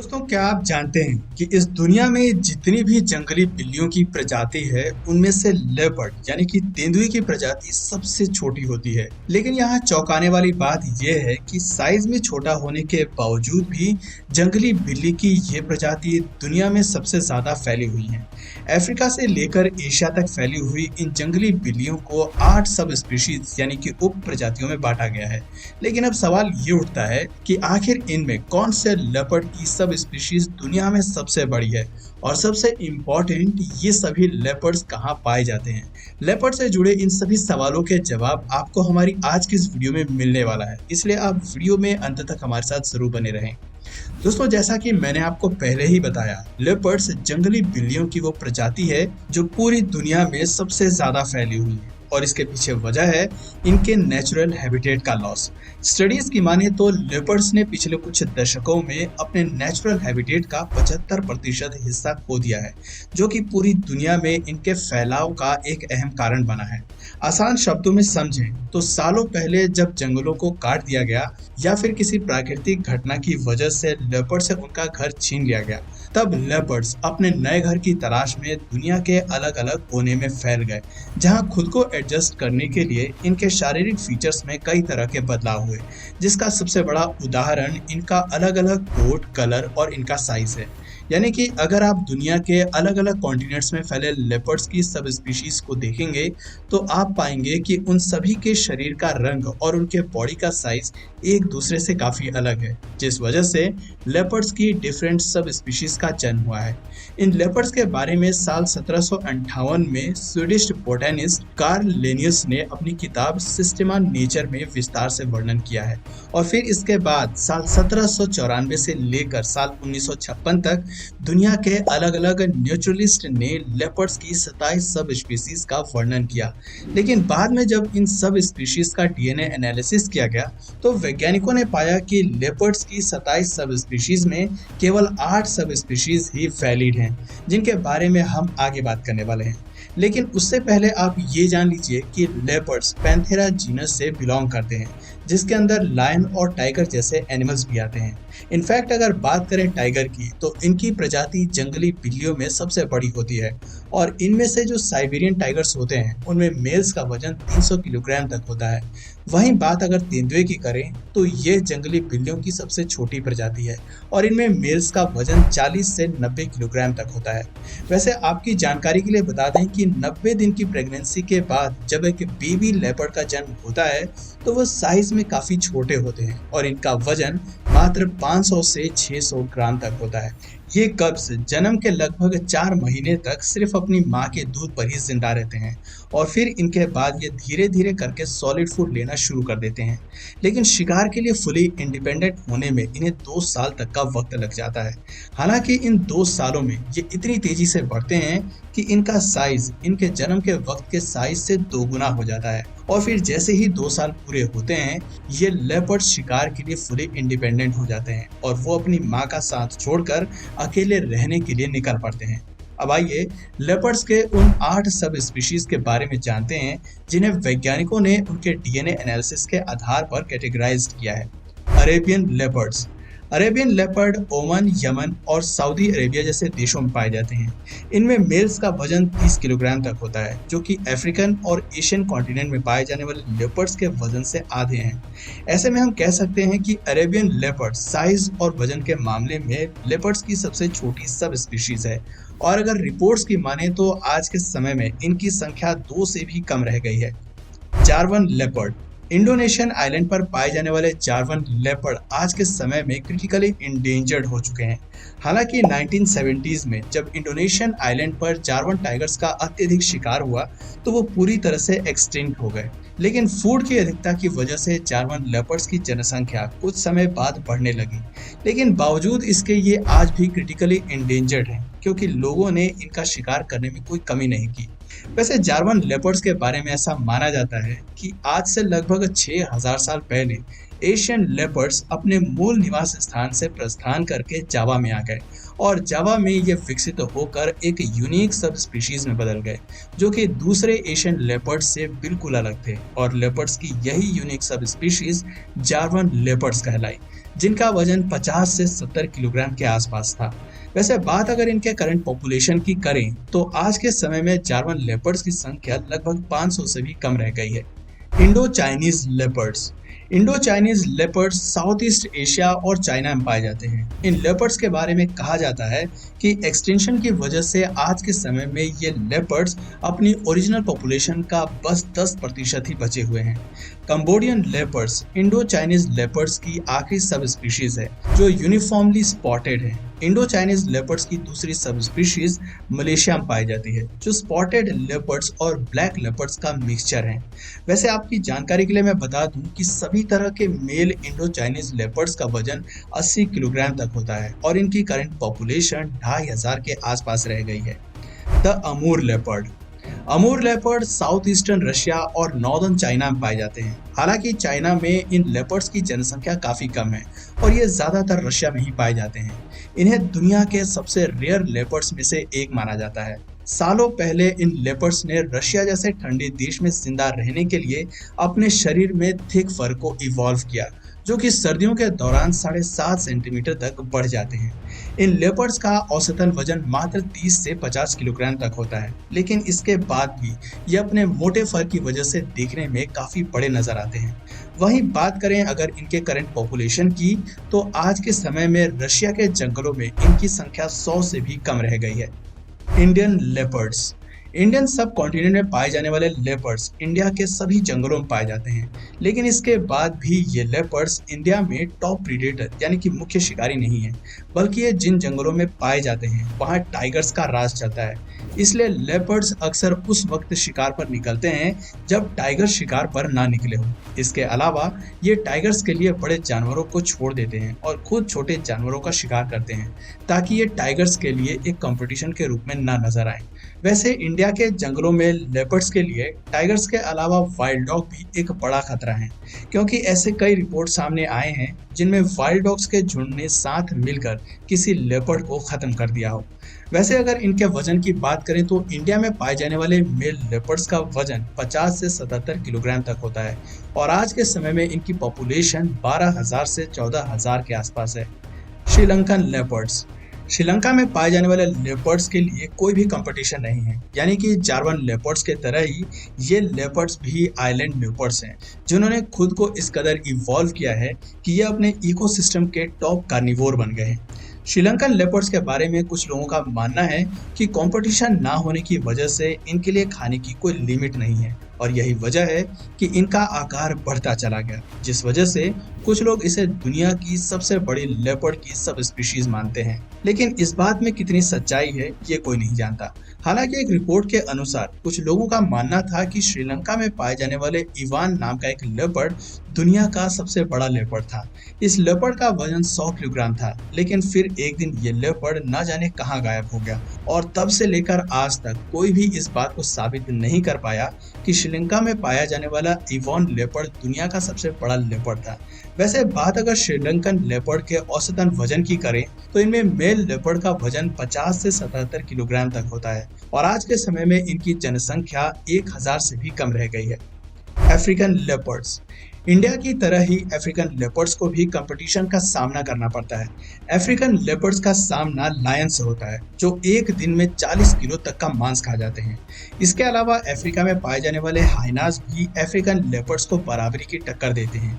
दोस्तों, क्या आप जानते हैं कि इस दुनिया में जितनी भी जंगली बिल्लियों की प्रजाति है उनमें से लेपर्ड यानी कि तेंदुए की प्रजाति सबसे छोटी होती है। लेकिन यहाँ चौंकाने वाली बात यह है कि साइज में छोटा होने के बावजूद भी जंगली बिल्ली की ये प्रजाति दुनिया में सबसे ज्यादा फैली हुई है। अफ्रीका से लेकर एशिया तक फैली हुई इन जंगली बिल्लियों को 8 सब स्पीशीज यानी कि उप प्रजातियों में बांटा गया है। लेकिन अब सवाल ये उठता है कि आखिर इनमें कौन से लेपर्ड की सब स्पीशीज दुनिया में सबसे बड़ी है, और सबसे इम्पोर्टेंट, ये सभी लेपर्ड्स कहाँ पाए जाते हैं। लेपर्ड से जुड़े इन सभी सवालों के जवाब आपको हमारी आज की इस वीडियो में मिलने वाला है, इसलिए आप वीडियो में अंत तक हमारे साथ जरूर बने रहें। दोस्तों, जैसा कि मैंने आपको पहले ही बताया, लेपर्ड्स जंगली बिल्लियों की वो प्रजाति है जो पूरी दुनिया में सबसे ज्यादा फैली हुई है, और इसके पीछे वजह है इनके नेचुरल हैबिटेट का लॉस। स्टडीज की माने तो लेपर्ड्स ने पिछले कुछ दशकों में अपने नेचुरल हैबिटेट का 75% हिस्सा खो दिया है, जो कि पूरी दुनिया में इनके फैलाव का एक अहम कारण बना है। आसान शब्दों में समझें तो सालों पहले जब जंगलों को काट दिया गया या फिर किसी प्राकृतिक घटना की वजह से लेपर्ड से उनका घर छीन लिया गया, तब लेपर्ड्स अपने नए घर की तलाश में दुनिया के अलग अलग कोने में फैल गए, जहां खुद को एडजस्ट करने के लिए इनके शारीरिक फीचर्स में कई तरह के बदलाव हुए, जिसका सबसे बड़ा उदाहरण इनका अलग अलग कोट, कलर और इनका साइज है। यानी कि अगर आप दुनिया के अलग अलग कॉन्टिनेंट्स में फैले लेपर्ड्स की सब स्पीशीज को देखेंगे तो आप पाएंगे कि उन सभी के शरीर का रंग और उनके बॉडी का साइज एक दूसरे से काफी अलग है, जिस वजह से लेपर्ड्स की डिफरेंट सब स्पीशीज का जन्म हुआ है। इन लेपर्ड्स के बारे में साल 1758 में स्वीडिश बोटैनिस्ट कार्ल लेनियस ने अपनी किताब सिस्टेमा नेचर में विस्तार से वर्णन किया है, और फिर इसके बाद साल 1794 से लेकर साल 1956 तक दुनिया के अलग अलग नेचुरलिस्ट ने लेपर्ड्स की 27 सब स्पीशीज का वर्णन किया। लेकिन बाद में जब इन सब स्पीशीज का डीएनए एनालिसिस किया गया तो वैज्ञानिकों ने पाया कि लेपर्ड्स की 27 सब स्पीशीज में केवल 8 सब स्पीशीज ही वैलिड हैं, जिनके बारे में हम आगे बात करने वाले हैं। लेकिन उससे पहले आप ये जान लीजिए कि लेपर्ड्स पैंथेरा जीनस से बिलोंग करते हैं, जिसके अंदर लायन और टाइगर जैसे एनिमल्स भी आते हैं। इनफैक्ट अगर बात करें टाइगर की तो इनकी प्रजाति जंगली बिल्लियों में सबसे बड़ी होती है, और इनमें से जो साइबेरियन टाइगर्स होते हैं उनमें मेल्स का वजन 300 किलोग्राम तक होता है। वहीं बात अगर तेंदुए की करें तो ये जंगली बिल्लियों की सबसे छोटी प्रजाति है, और इनमें मेल्स का वजन 40 से 90 किलोग्राम तक होता है। वैसे आपकी जानकारी के लिए बता दें कि 90 दिन की प्रेगनेंसी के बाद जब एक बेबी लेपर्ड का जन्म होता है तो वो साइज में काफी छोटे होते हैं, और इनका वजन मात्र 500 से 600 ग्राम तक होता है। ये कब्स जन्म के लगभग 4 महीने तक सिर्फ अपनी माँ के दूध पर ही जिंदा रहते हैं, और फिर इनके बाद ये धीरे धीरे करके सॉलिड फूड लेना शुरू कर देते हैं। लेकिन शिकार के लिए फुली इंडिपेंडेंट होने में इन्हें 2 साल तक का वक्त लग जाता है। हालांकि इन 2 सालों में ये इतनी तेजी से बढ़ते हैं कि इनका साइज इनके जन्म के वक्त के साइज से 2 गुना हो जाता है, और फिर जैसे ही 2 साल पूरे होते हैं ये लेपर्ड शिकार के लिए फुली इंडिपेंडेंट हो जाते हैं, और वो अपनी माँ का साथ छोड़कर अकेले रहने के लिए निकल पड़ते हैं। अब आइए लेपर्ड्स के उन 8 सब स्पीशीज के बारे में जानते हैं जिन्हें वैज्ञानिकों ने उनके डीएनए एनालिसिस के आधार पर कैटेगराइज किया है। Arabian leopards. Arabian leopard Oman, Yemen और सऊदी अरेबिया जैसे देशों में पाए जाते हैं। इनमें मेल्स का वजन 30 किलोग्राम तक होता है, जो कि अफ्रीकन और एशियन कॉन्टिनेंट में पाए जाने वाले लेपर्ड्स के वजन से आधे हैं। ऐसे में हम कह सकते हैं कि अरेबियन लेपर्ड साइज और वजन के मामले में लेपर्ड्स की सबसे छोटी सब स्पीशीज है, और अगर रिपोर्ट्स की माने तो आज के समय में इनकी संख्या 2 से भी कम रह गई है। जार्वन लेपर्ड। इंडोनेशियन आइलैंड पर पाए जाने वाले जार्वन लेपर्ड आज के समय में क्रिटिकली इंडेंजर्ड हो चुके हैं। हालांकि 1970s में जब इंडोनेशियन आइलैंड पर जार्वन टाइगर्स का अत्यधिक शिकार हुआ तो वो पूरी तरह से एक्सटिंक्ट हो गए, लेकिन फूड की अधिकता की वजह से जार्वन लेपर्ड्स की जनसंख्या कुछ समय बाद बढ़ने लगी। लेकिन बावजूद इसके ये आज भी क्रिटिकली इंडेंजर्ड हैं, क्योंकि लोगों ने इनका शिकार करने में कोई कमी नहीं की। वैसे जार्वन लेपर्ड्स के बारे में ऐसा माना जाता है कि आज से लगभग 6000 साल पहले एशियन लेपर्ड्स अपने मूल निवास स्थान से प्रस्थान करके जावा में आ गए और जावा में ये विकसित होकर एक यूनिक सब स्पीशीज में बदल गए जो कि दूसरे एशियन लेपर्ड्स से बिल्कुल अलग थे। और लेपर्ड्स की यही यूनिक सब स्पीशीज जार्वन लेपर्ड्स कहलाई, जिनका वजन 50 से 70 किलोग्राम के आसपास था। वैसे बात अगर इनके करंट पॉपुलेशन की करें तो आज के समय में जार्वन लेपर्ड्स की संख्या लगभग 500 से भी कम रह गई है। Indo Chinese leopards. Indo Chinese leopards south east Asia और चाइना में पाए जाते हैं। इन लेपर्ड्स के बारे में कहा जाता है कि एक्सटेंशन की वजह से आज के समय में ये लेपर्ड्स अपनी ओरिजिनल पॉपुलेशन का बस 10% ही बचे हुए हैं। Cambodian leopards Indo Chinese leopards की आखिरी सब स्पीशीज है जो यूनिफॉर्मली स्पॉटेड है। इंडो चाइनीज लेपर्ड्स की दूसरी सब स्पीशीज मलेशिया में पाई जाती है जो स्पॉटेड लेपर्ड्स और ब्लैक लेपर्ड्स का मिक्सचर है। वैसे आपकी जानकारी के लिए मैं बता दूं कि सभी तरह के मेल इंडो चाइनीज लेपर्ड्स का वजन 80 किलोग्राम तक होता है और इनकी करंट पॉपुलेशन 2500 के आसपास रह गई है। The Amur leopard. Amur leopard south eastern Russia और नॉर्दर्न चाइना में पाए जाते हैं। हालांकि चाइना में इन लेपर्ड्स की जनसंख्या काफी कम है और ये ज्यादातर रशिया में ही पाए जाते हैं। इन्हें दुनिया के सबसे रेयर लेपर्ड्स में से एक माना जाता है। सालों पहले इन लेपर्ड्स ने रशिया जैसे ठंडे देश में जिंदा रहने के लिए अपने शरीर में थिक फर को इवॉल्व किया जो कि सर्दियों के दौरान 7.5 सेंटीमीटर तक बढ़ जाते हैं। इन लेपर्ड्स का औसतन वजन मात्र 30 से 50 किलोग्राम तक होता है, लेकिन इसके बाद भी ये अपने मोटे फर की वजह से देखने में काफी बड़े नजर आते हैं। वहीं बात करें अगर इनके करंट पॉपुलेशन की तो आज के समय में रशिया के जंगलों में इनकी संख्या 100 से भी कम रह गई है। Indian leopards. इंडियन सब कॉन्टिनेंट में पाए जाने वाले लेपर्ड्स इंडिया के सभी जंगलों में पाए जाते हैं, लेकिन इसके बाद भी ये लेपर्ड्स इंडिया में टॉप प्रीडेटर यानी कि मुख्य शिकारी नहीं है, बल्कि ये जिन जंगलों में पाए जाते हैं वहाँ टाइगर्स का राज चलता है। इसलिए लेपर्ड्स अक्सर उस वक्त शिकार पर निकलते हैं जब टाइगर शिकार पर ना निकले हो। इसके अलावा ये टाइगर्स के लिए बड़े जानवरों को छोड़ देते हैं और खुद छोटे जानवरों का शिकार करते हैं ताकि ये टाइगर्स के लिए एक कंपटीशन के रूप में ना नजर आए। वैसे इंडिया के जंगलों में लेपर्ड्स के लिए टाइगर्स के अलावा वाइल्ड डॉग भी एक बड़ा खतरा है, क्योंकि ऐसे कई रिपोर्ट सामने आए हैं जिनमें वाइल्ड डॉग्स के झुंड ने साथ मिलकर किसी लेपर्ड को खत्म कर दिया हो। वैसे अगर इनके वजन की बात करें तो इंडिया में पाए जाने वाले मेल लेपर्ड्स का वजन 50 से 77 किलोग्राम तक होता है और आज के समय में इनकी पॉपुलेशन 12,000 से 14,000 के आसपास है। श्रीलंकन लेपर्ड्स। श्रीलंका में पाए जाने वाले लेपर्ड्स के लिए कोई भी कंपटीशन नहीं है, यानी कि जार्वन लेपर्ड्स के तरह ही ये लेपर्ड्स भी आइलैंड लेपर्ड्स हैं जिन्होंने खुद को इस कदर इवॉल्व किया है कि ये अपने इकोसिस्टम के टॉप कार्निवोर बन गए हैं। श्रीलंकन लेपर्ड्स के बारे में कुछ लोगों का मानना है कि कंपटीशन ना होने की वजह से इनके लिए खाने की कोई लिमिट नहीं है और यही वजह है कि इनका आकार बढ़ता चला गया, जिस वजह से कुछ लोग इसे दुनिया की सबसे बड़ी लेपर्ड की सब स्पीशीज मानते हैं। लेकिन इस बात में कितनी सच्चाई है ये कोई नहीं जानता। हालांकि एक रिपोर्ट के अनुसार कुछ लोगों का मानना था कि श्रीलंका में पाए जाने वाले इवान नाम का एक लेपर्ड दुनिया का सबसे बड़ा लेपर्ड था। इस लेपर्ड का वजन 100 किलोग्राम था, लेकिन फिर एक दिन ये लेपर्ड ना जाने कहाँ गायब हो गया और तब से लेकर आज तक कोई भी इस बात को साबित नहीं कर पाया कि श्रीलंका में पाया जाने वाला इवान लेपर्ड दुनिया का सबसे बड़ा लेपर्ड था। वैसे बात अगर श्रीलंकन लेपर्ड के औसतन वजन की करें तो इनमें मेल लेपर्ड का वजन 50 से 77 किलोग्राम तक होता है और आज के समय में इनकी जनसंख्या 1000 से भी कम रह गई है। African leopards. इंडिया की तरह ही अफ्रीकन लेपर्ड्स को भी कंपटीशन का सामना करना पड़ता है। अफ्रीकन लेपर्ड्स का सामना लायन से होता है जो एक दिन में 40 किलो तक का मांस खा जाते हैं। इसके अलावा अफ्रीका में पाए जाने वाले हाइनास भी अफ्रीकन लेपर्ड्स को बराबरी की टक्कर देते हैं।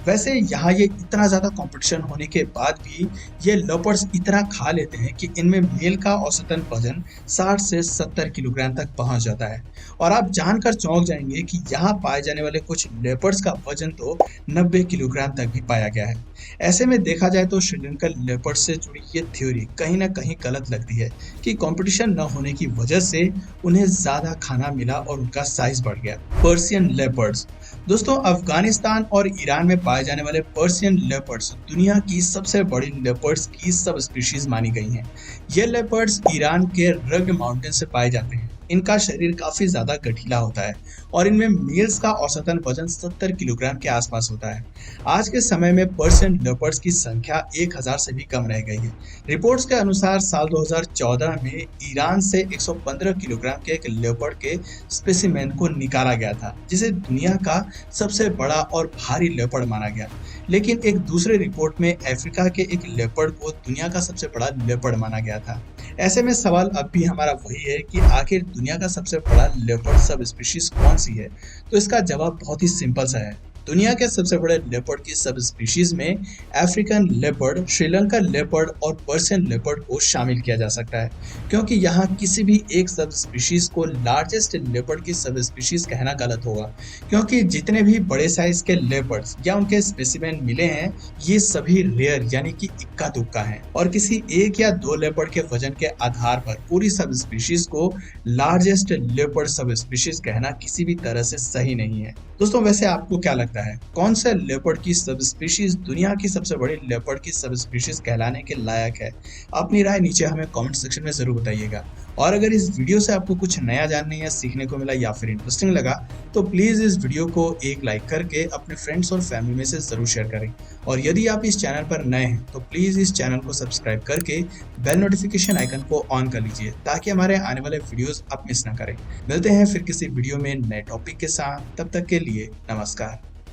वैसे यहाँ ये इतना ज़्यादा कंपटीशन होने के बाद भी ये लेपर्ड्स इतना खा लेते हैं कि इनमें मेल का औसतन वजन 60 से 70 किलोग्राम तक पहुँच जाता है और आप जानकर चौंक जाएंगे कि यहाँ पाए जाने वाले कुछ लेपर्ड्स का वजन तो 90 किलोग्राम तक भी पाया गया है। ऐसे में देखा जाए तो श्रीलंकन लेपर्ड से जुड़ी ये थ्योरी कहीं ना कहीं गलत लगती है कि कंपटीशन न होने की वजह से उन्हें ज्यादा खाना मिला और उनका साइज बढ़ गया। Persian leopards. दोस्तों, अफगानिस्तान और ईरान में पाए जाने वाले पर्शियन लेपर्ड्स दुनिया की सबसे बड़ी लेपर्ड्स की सब स्पीशीज मानी गई हैं। ये लेपर्ड्स ईरान के रग्ड माउंटेन से पाए जाते हैं इनका शरीर काफी ज्यादा गठीला होता है और इनमें मेल्स का औसतन वजन 70 किलोग्राम के आसपास होता है। आज के समय में पर्शियन लेपर्ड्स की संख्या 1000 से भी कम रह गई है। रिपोर्ट्स के अनुसार साल 2014 में ईरान से 115 किलोग्राम के एक लेपर्ड के स्पेसिमेन को निकाला गया था, जिसे दुनिया का सबसे बड़ा और भारी लेपर्ड माना गया। लेकिन एक दूसरे रिपोर्ट में अफ्रीका के एक लेपर्ड को दुनिया का सबसे बड़ा लेपर्ड माना गया था। ऐसे में सवाल अब भी हमारा वही है कि आखिर दुनिया का सबसे बड़ा लेपर्ड सब स्पीशीज कौन सी है? तो इसका जवाब बहुत ही सिंपल सा है। दुनिया के सबसे बड़े लेपर्ड की सब स्पीशीज में अफ्रीकन लेपर्ड, श्रीलंका लेपर्ड और पर्शियन लेपर्ड को शामिल किया जा सकता है, क्योंकि यहाँ किसी भी एक सब स्पीशीज को लार्जेस्ट लेपर्ड की सब स्पीशीज कहना गलत होगा, क्योंकि जितने भी बड़े साइज के लेपर्ड्स या उनके स्पेसिमेन मिले हैं ये सभी रेयर यानी कि इक्का दुक्का हैं और किसी एक या दो लेपर्ड के वजन के आधार पर पूरी सब स्पीशीज को लार्जेस्ट लेपर्ड सब स्पीशीज कहना किसी भी तरह से सही नहीं है। दोस्तों, वैसे आपको क्या लगता है, कौन सा लेपर्ड की सब स्पीशीज दुनिया की सबसे बड़ी लेपर्ड की सब स्पीशीज कहलाने के लायक है? अपनी राय नीचे हमें कमेंट सेक्शन में जरूर बताइएगा। और अगर इस वीडियो से आपको कुछ नया जानने या सीखने को मिला या फिर इंटरेस्टिंग लगा तो प्लीज इस वीडियो को एक लाइक करके अपने फ्रेंड्स और फैमिली में से जरूर शेयर करें। और यदि आप इस चैनल पर नए हैं तो प्लीज इस चैनल को सब्सक्राइब करके बेल नोटिफिकेशन आइकन को ऑन कर लीजिए, ताकि हमारे आने वाले वीडियोस आप मिस ना करें। मिलते हैं फिर किसी वीडियो में नए टॉपिक के साथ, तब तक के लिए नमस्कार।